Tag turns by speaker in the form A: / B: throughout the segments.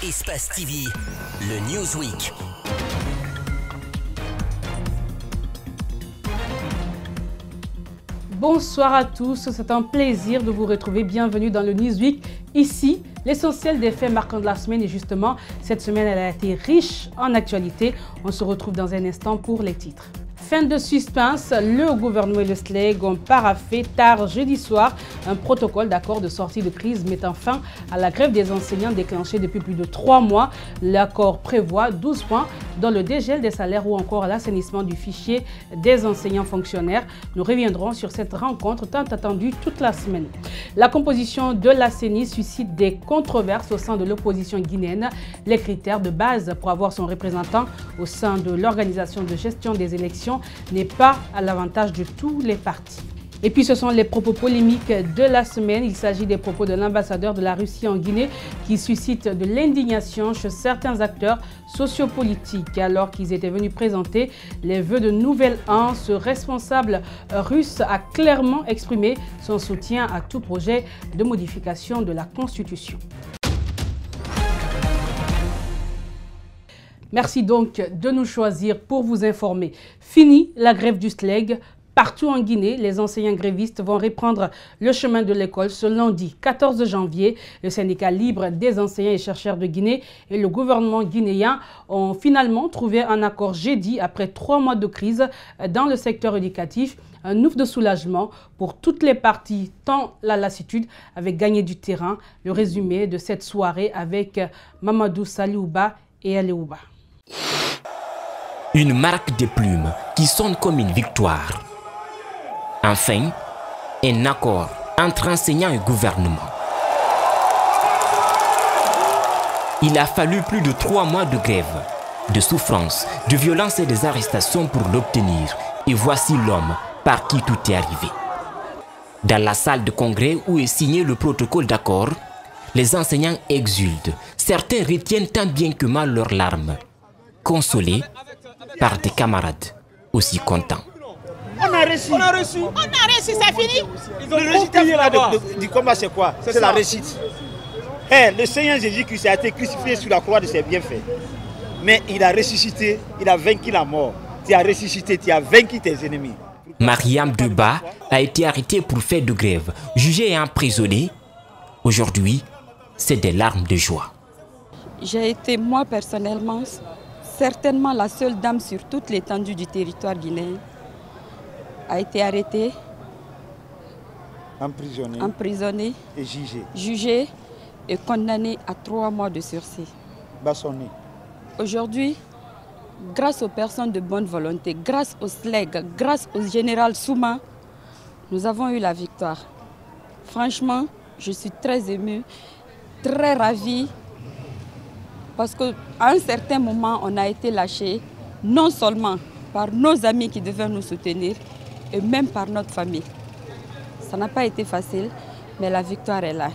A: Espace TV, le Newsweek.
B: Bonsoir à tous, c'est un plaisir de vous retrouver. Bienvenue dans le Newsweek. Ici, l'essentiel des faits marquants de la semaine et justement, cette semaine, elle a été riche en actualité. On se retrouve dans un instant pour les titres. Fin de suspense, le gouvernement et le SLEG ont paraphé tard jeudi soir un protocole d'accord de sortie de crise mettant fin à la grève des enseignants déclenchée depuis plus de 3 mois. L'accord prévoit 12 points dont le dégel des salaires ou encore l'assainissement du fichier des enseignants fonctionnaires. Nous reviendrons sur cette rencontre tant attendue toute la semaine. La composition de la CENI suscite des controverses au sein de l'opposition guinéenne. Les critères de base pour avoir son représentant au sein de l'organisation de gestion des élections n'est pas à l'avantage de tous les partis. Et puis ce sont les propos polémiques de la semaine. Il s'agit des propos de l'ambassadeur de la Russie en Guinée qui suscitent de l'indignation chez certains acteurs sociopolitiques. Alors qu'ils étaient venus présenter les vœux de nouvel an, ce responsable russe a clairement exprimé son soutien à tout projet de modification de la Constitution. Merci donc de nous choisir pour vous informer. Fini la grève du SLEG. Partout en Guinée, les enseignants grévistes vont reprendre le chemin de l'école ce lundi 14 janvier. Le syndicat libre des enseignants et chercheurs de Guinée et le gouvernement guinéen ont finalement trouvé un accord jeudi après 3 mois de crise dans le secteur éducatif. Un ouf de soulagement pour toutes les parties, tant la lassitude avait gagné du terrain. Le résumé de cette soirée avec Mamadou Saliouba et Aléouba.
C: Une marque de plumes qui sonne comme une victoire. Enfin, un accord entre enseignants et gouvernement. Il a fallu plus de 3 mois de grève, de souffrance, de violence et des arrestations pour l'obtenir. Et voici l'homme par qui tout est arrivé. Dans la salle de congrès où est signé le protocole d'accord, les enseignants exultent. Certains retiennent tant bien que mal leurs larmes, consolés par des camarades aussi contents.
D: On a reçu, c'est fini. Le résultat du combat, c'est quoi? C'est la réussite. Le Seigneur Jésus-Christ a été crucifié sur la croix de ses bienfaits. Mais il a ressuscité, il a vaincu la mort. Tu as ressuscité, tu as vaincu tes ennemis.
C: Mariam Deba a été arrêtée pour fait de grève, jugée et emprisonnée. Aujourd'hui, c'est des larmes de joie.
E: J'ai été, moi personnellement, certainement la seule dame sur toute l'étendue du territoire guinéen a été arrêtée, emprisonnée
D: et
E: jugée et condamnée à 3 mois de sursis.
D: Bâchonnée.
E: Aujourd'hui, grâce aux personnes de bonne volonté, grâce au SLEG, grâce au général Souma, nous avons eu la victoire. Franchement, je suis très émue, très ravie, parce qu'à un certain moment, on a été lâchés, non seulement par nos amis qui devaient nous soutenir, et même par notre famille. Ça n'a pas été facile, mais la victoire est là.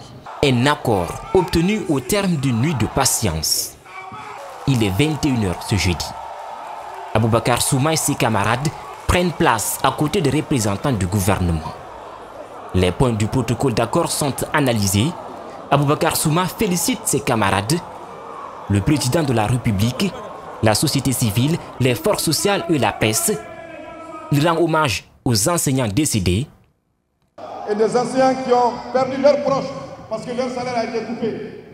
C: Un accord obtenu au terme d'une nuit de patience. Il est 21h ce jeudi. Aboubakar Souma et ses camarades prennent place à côté des représentants du gouvernement. Les points du protocole d'accord sont analysés. Aboubakar Souma félicite ses camarades, le président de la République, la société civile, les forces sociales et la presse. Il rend hommage aux enseignants décédés.
F: Et des enseignants qui ont perdu leurs proches parce que leur salaire a été coupé.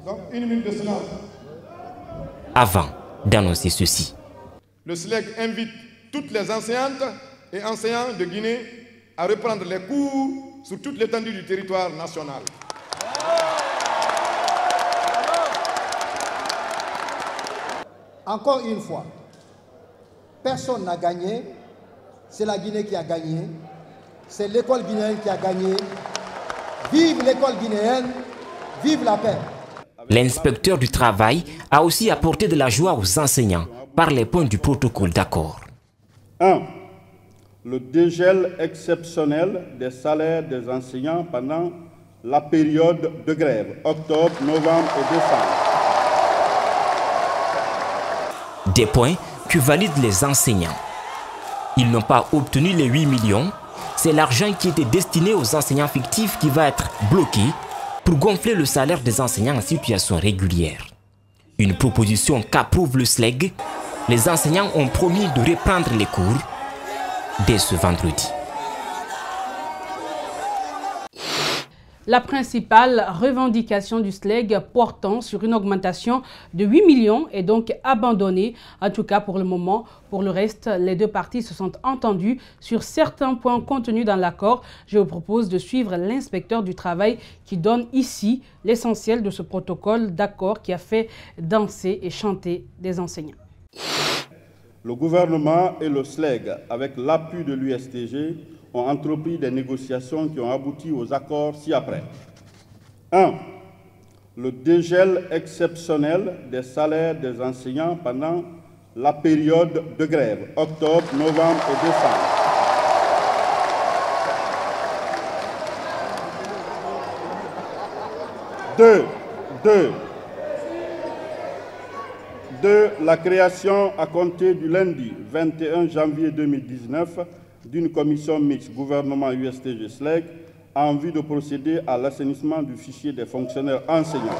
F: Donc, 1 minute de silence.
C: Avant d'annoncer ceci.
F: Le SLEG invite toutes les enseignantes et enseignants de Guinée à reprendre les cours sur toute l'étendue du territoire national.
G: Encore une fois, personne n'a gagné, c'est la Guinée qui a gagné, c'est l'école guinéenne qui a gagné. Vive l'école guinéenne, vive la paix.
C: L'inspecteur du travail a aussi apporté de la joie aux enseignants par les points du protocole d'accord.
H: 1. Le dégel exceptionnel des salaires des enseignants pendant la période de grève, octobre, novembre et décembre.
C: Des points que valident les enseignants. Ils n'ont pas obtenu les 8 millions. C'est l'argent qui était destiné aux enseignants fictifs qui va être bloqué pour gonfler le salaire des enseignants en situation régulière. Une proposition qu'approuve le SLEG. Les enseignants ont promis de reprendre les cours dès ce vendredi.
B: La principale revendication du SLEG portant sur une augmentation de 8 millions est donc abandonnée, en tout cas pour le moment. Pour le reste, les deux parties se sont entendues sur certains points contenus dans l'accord. Je vous propose de suivre l'inspecteur du travail qui donne ici l'essentiel de ce protocole d'accord qui a fait danser et chanter des enseignants.
H: Le gouvernement et le SLEG, avec l'appui de l'USTG, ont entrepris des négociations qui ont abouti aux accords ci-après. 1. Le dégel exceptionnel des salaires des enseignants pendant la période de grève, octobre, novembre et décembre. 2. La création à compter du lundi 21 janvier 2019 d'une commission mixte gouvernement-USTG-SLEG en vue de procéder à l'assainissement du fichier des fonctionnaires enseignants.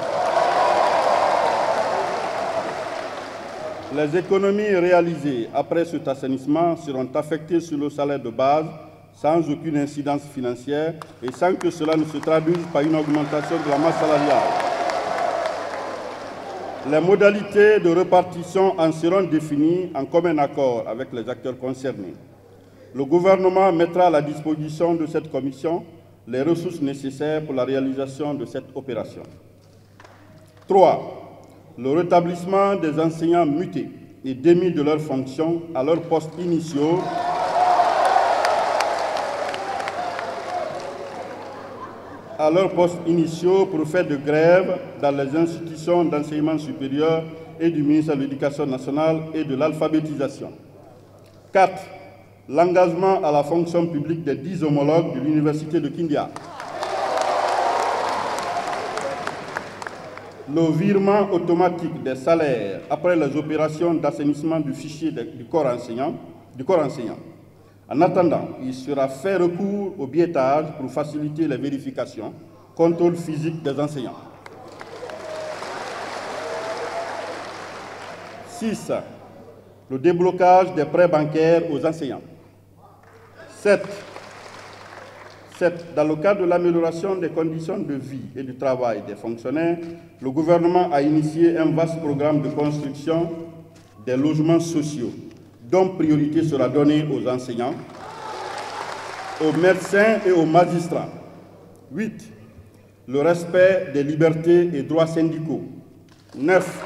H: Les économies réalisées après cet assainissement seront affectées sur le salaire de base sans aucune incidence financière et sans que cela ne se traduise par une augmentation de la masse salariale. Les modalités de répartition en seront définies en commun accord avec les acteurs concernés. Le gouvernement mettra à la disposition de cette commission les ressources nécessaires pour la réalisation de cette opération. 3. Le rétablissement des enseignants mutés et démis de leurs fonctions à leurs postes initiaux pour faire de grève dans les institutions d'enseignement supérieur et du ministère de l'Éducation nationale et de l'alphabétisation. 4. L'engagement à la fonction publique des 10 homologues de l'Université de Kindia. Le virement automatique des salaires après les opérations d'assainissement du fichier du corps enseignant. En attendant, il sera fait recours au biaitage pour faciliter les vérifications, contrôle physique des enseignants. 6. Le déblocage des prêts bancaires aux enseignants. 7. Dans le cadre de l'amélioration des conditions de vie et du travail des fonctionnaires, le gouvernement a initié un vaste programme de construction des logements sociaux, dont priorité sera donnée aux enseignants, aux médecins et aux magistrats. 8. Le respect des libertés et droits syndicaux. 9.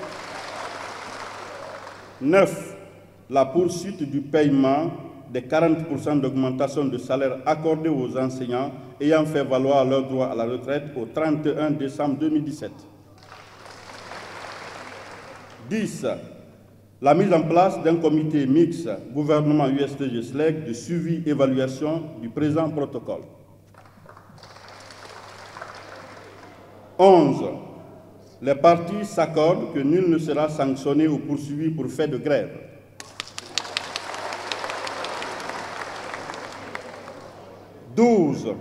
H: La poursuite du paiement des 40% d'augmentation de salaire accordée aux enseignants ayant fait valoir leur droit à la retraite au 31 décembre 2017. 10. La mise en place d'un comité mixte gouvernement USTG-SLEG de suivi-évaluation du présent protocole. 11. Les parties s'accordent que nul ne sera sanctionné ou poursuivi pour fait de grève. 12.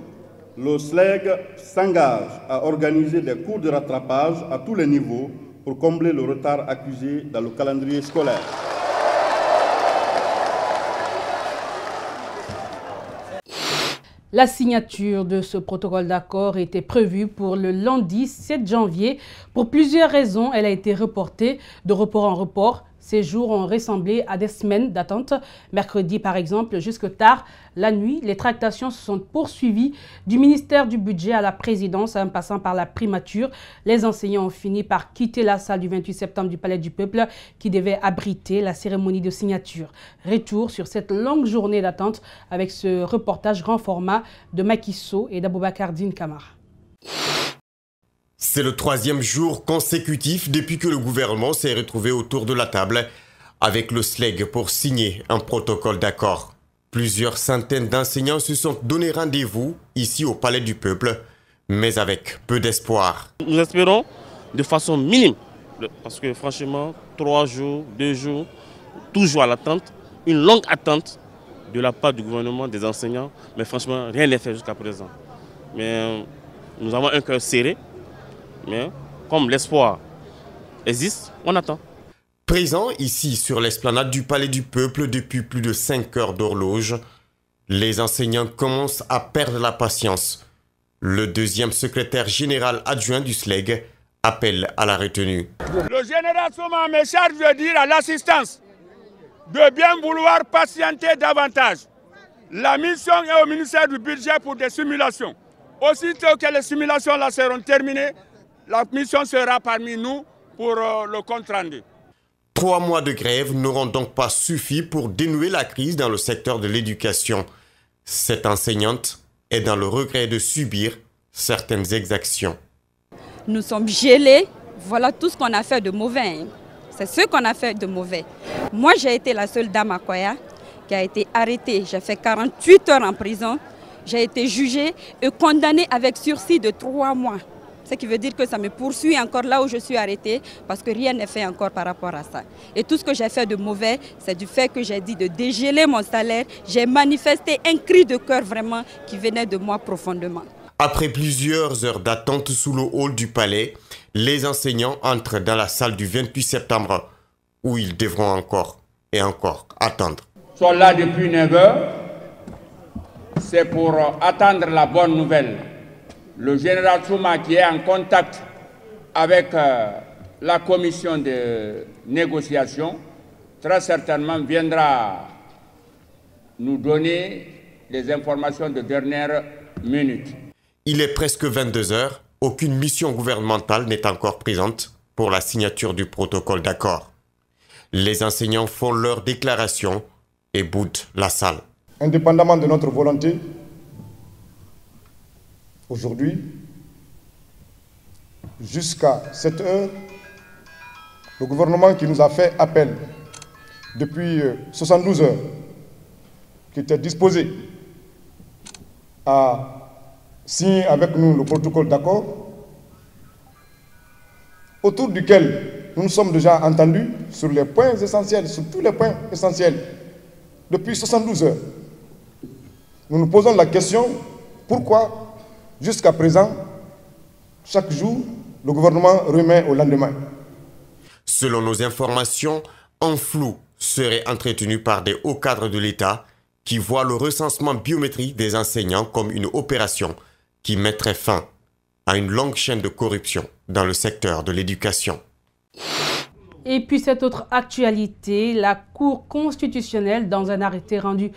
H: Le SLEG s'engage à organiser des cours de rattrapage à tous les niveaux pour combler le retard accusé dans le calendrier scolaire.
B: La signature de ce protocole d'accord était prévue pour le lundi 7 janvier. Pour plusieurs raisons, elle a été reportée de report en report. Ces jours ont ressemblé à des semaines d'attente. Mercredi, par exemple, jusque tard la nuit, les tractations se sont poursuivies du ministère du Budget à la présidence en passant par la primature. Les enseignants ont fini par quitter la salle du 28 septembre du Palais du Peuple qui devait abriter la cérémonie de signature. Retour sur cette longue journée d'attente avec ce reportage grand format de Macky Sow et d'Aboubacar Dine Camara.
I: C'est le 3e jour consécutif depuis que le gouvernement s'est retrouvé autour de la table avec le SLEG pour signer un protocole d'accord. Plusieurs centaines d'enseignants se sont donné rendez-vous ici au Palais du Peuple, mais avec peu d'espoir.
J: Nous espérons de façon minime, parce que franchement, 3 jours, 2 jours, toujours à l'attente, une longue attente de la part du gouvernement, des enseignants, mais franchement, rien n'est fait jusqu'à présent. Mais nous avons un cœur serré. Mais comme l'espoir existe, on attend.
I: Présent ici sur l'esplanade du Palais du Peuple depuis plus de 5 heures d'horloge, les enseignants commencent à perdre la patience. Le deuxième secrétaire général adjoint du SLEG appelle à la retenue.
K: Le général Souma me charge de dire à l'assistance de bien vouloir patienter davantage. La mission est au ministère du Budget pour des simulations. Aussitôt que les simulations là seront terminées, la mission sera parmi nous pour le compte rendu.
I: 3 mois de grève n'auront donc pas suffi pour dénouer la crise dans le secteur de l'éducation. Cette enseignante est dans le regret de subir certaines exactions.
E: Nous sommes gelés, voilà tout ce qu'on a fait de mauvais. C'est ce qu'on a fait de mauvais. Moi, j'ai été la seule dame à Koya qui a été arrêtée. J'ai fait 48 heures en prison. J'ai été jugée et condamnée avec sursis de 3 mois. Ce qui veut dire que ça me poursuit encore là où je suis arrêtée parce que rien n'est fait encore par rapport à ça. Et tout ce que j'ai fait de mauvais, c'est du fait que j'ai dit de dégeler mon salaire. J'ai manifesté un cri de cœur vraiment qui venait de moi profondément.
I: Après plusieurs heures d'attente sous le hall du palais, les enseignants entrent dans la salle du 28 septembre où ils devront encore et encore attendre.
K: Ils sont là depuis 9 heures. C'est pour attendre la bonne nouvelle. Le général Souma qui est en contact avec la commission de négociation, très certainement viendra nous donner des informations de dernière minute.
I: Il est presque 22 heures, aucune mission gouvernementale n'est encore présente pour la signature du protocole d'accord. Les enseignants font leur déclaration et boudent la salle.
F: Indépendamment de notre volonté, aujourd'hui, jusqu'à cette heure, le gouvernement qui nous a fait appel depuis 72 heures, qui était disposé à signer avec nous le protocole d'accord, autour duquel nous nous sommes déjà entendus sur les points essentiels, sur tous les points essentiels, depuis 72 heures. Nous nous posons la question, pourquoi, jusqu'à présent, chaque jour, le gouvernement remet au lendemain.
I: Selon nos informations, un flou serait entretenu par des hauts cadres de l'État qui voient le recensement biométrique des enseignants comme une opération qui mettrait fin à une longue chaîne de corruption dans le secteur de l'éducation.
B: Et puis cette autre actualité, la Cour constitutionnelle, dans un arrêté rendu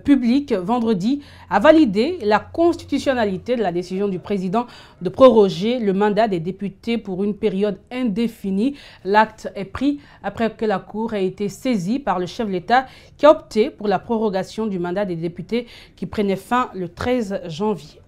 B: public vendredi, a validé la constitutionnalité de la décision du président de proroger le mandat des députés pour une période indéfinie. L'acte est pris après que la Cour ait été saisie par le chef de l'État qui a opté pour la prorogation du mandat des députés qui prenait fin le 13 janvier.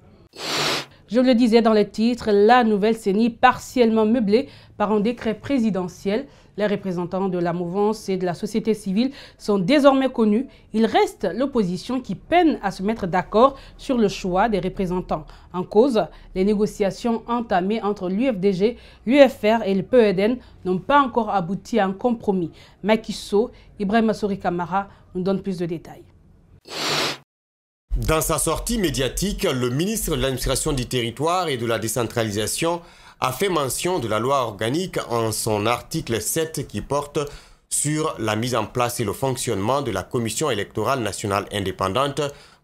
B: Je le disais dans les titres, la nouvelle CENI partiellement meublée par un décret présidentiel. Les représentants de la mouvance et de la société civile sont désormais connus. Il reste l'opposition qui peine à se mettre d'accord sur le choix des représentants. En cause, les négociations entamées entre l'UFDG, l'UFR et le PEDN n'ont pas encore abouti à un compromis. Macky Sall, Ibrahima Souri Kamara nous donne plus de détails.
I: Dans sa sortie médiatique, le ministre de l'administration du territoire et de la décentralisation a fait mention de la loi organique en son article 7 qui porte sur la mise en place et le fonctionnement de la Commission électorale nationale indépendante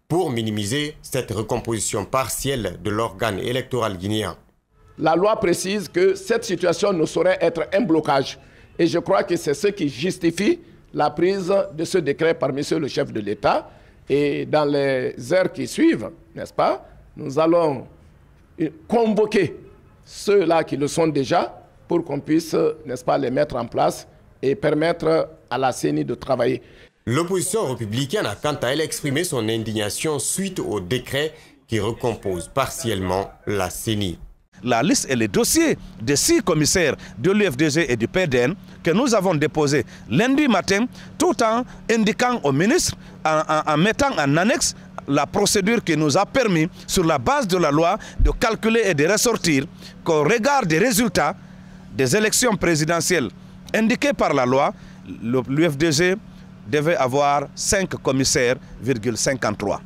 I: pour minimiser cette recomposition partielle de l'organe électoral guinéen.
L: La loi précise que cette situation ne saurait être un blocage. Et je crois que c'est ce qui justifie la prise de ce décret par monsieur le chef de l'État. Et dans les heures qui suivent, n'est-ce pas, nous allons convoquer ceux-là qui le sont déjà pour qu'on puisse, n'est-ce pas, les mettre en place et permettre à la CENI de travailler.
I: L'opposition républicaine a quant à elle exprimé son indignation suite au décret qui recompose partiellement la CENI.
M: La liste et les dossiers des 6 commissaires de l'UFDG et du PEDN que nous avons déposés lundi matin, tout en indiquant au ministre, en mettant en annexe la procédure qui nous a permis, sur la base de la loi, de calculer et de ressortir qu'au regard des résultats des élections présidentielles indiquées par la loi, l'UFDG devait avoir 5 commissaires, 53.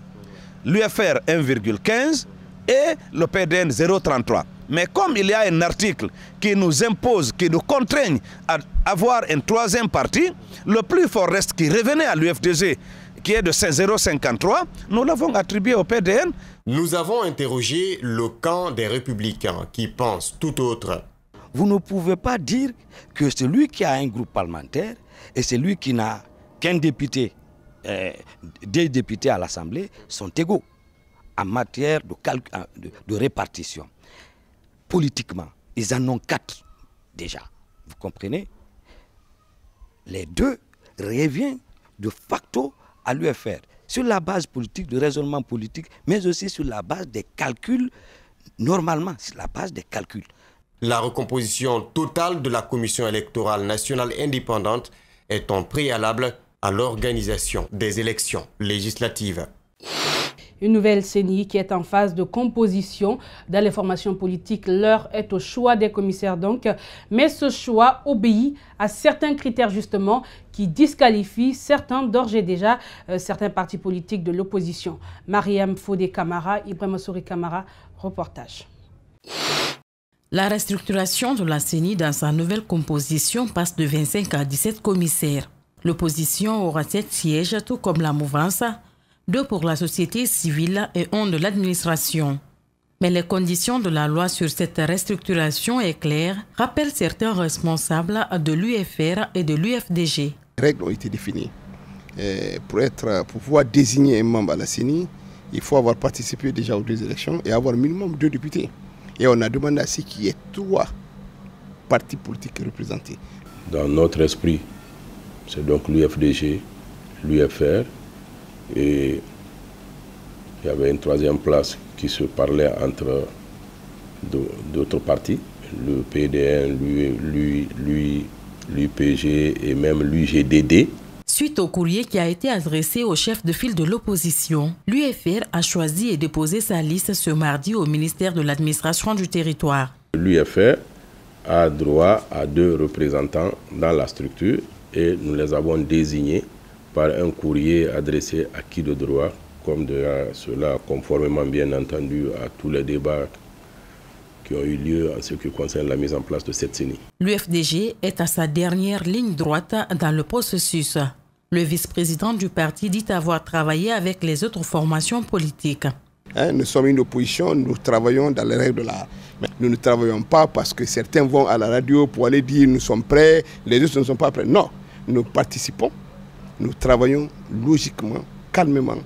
M: L'UFR 1,15 et le PEDN 0,33. Mais comme il y a un article qui nous impose, qui nous contraigne à avoir un troisième parti, le plus fort reste qui revenait à l'UFDG, qui est de 0,53, nous l'avons attribué au PDN.
I: Nous avons interrogé le camp des Républicains qui pensent tout autre.
N: Vous ne pouvez pas dire que celui qui a un groupe parlementaire et celui qui n'a qu'un député, des députés à l'Assemblée sont égaux en matière de répartition. Politiquement, ils en ont 4 déjà. Vous comprenez? Les 2 reviennent de facto à l'UFR sur la base politique, de raisonnement politique, mais aussi sur la base des calculs, normalement, sur la base des calculs.
I: La recomposition totale de la Commission électorale nationale indépendante est en préalable à l'organisation des élections législatives.
B: Une nouvelle CENI qui est en phase de composition. Dans les formations politiques, l'heure est au choix des commissaires donc. Mais ce choix obéit à certains critères justement qui disqualifient certains d'ores et déjà certains partis politiques de l'opposition. Mariam Fodé Camara, Ibrahima Souri Camara, reportage.
O: La restructuration de la CENI dans sa nouvelle composition passe de 25 à 17 commissaires. L'opposition aura 7 sièges, tout comme la mouvance, 2 pour la société civile et 1 de l'administration. Mais les conditions de la loi sur cette restructuration est claire, rappellent certains responsables de l'UFR et de l'UFDG.
P: Les règles ont été définies. Pour pouvoir désigner un membre à la CENI, il faut avoir participé déjà aux 2 élections et avoir minimum 2 députés. Et on a demandé à ce qu'il y ait 3 partis politiques représentés.
Q: Dans notre esprit, c'est donc l'UFDG, l'UFR, et il y avait une 3e place qui se parlait entre d'autres partis, le PDN, l'UPG et même l'UGDD.
O: Suite au courrier qui a été adressé au chef de file de l'opposition, l'UFR a choisi et déposé sa liste ce mardi au ministère de l'administration du territoire.
Q: L'UFR a droit à 2 représentants dans la structure et nous les avons désignés par un courrier adressé à qui de droit, comme de cela conformément bien entendu à tous les débats qui ont eu lieu en ce qui concerne la mise en place de cette CENI. L'UFDG
O: est à sa dernière ligne droite dans le processus. Le vice-président du parti dit avoir travaillé avec les autres formations politiques.
P: Nous sommes une opposition, nous travaillons dans les règles de l'art. Nous ne travaillons pas parce que certains vont à la radio pour aller dire nous sommes prêts, les autres ne sont pas prêts. Non, nous participons, nous travaillons logiquement, calmement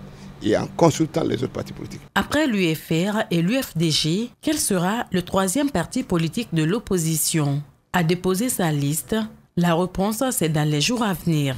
P: et en consultant les autres partis politiques.
O: Après l'UFR et l'UFDG, quel sera le 3e parti politique de l'opposition? A déposé sa liste. La réponse, c'est dans les jours à venir.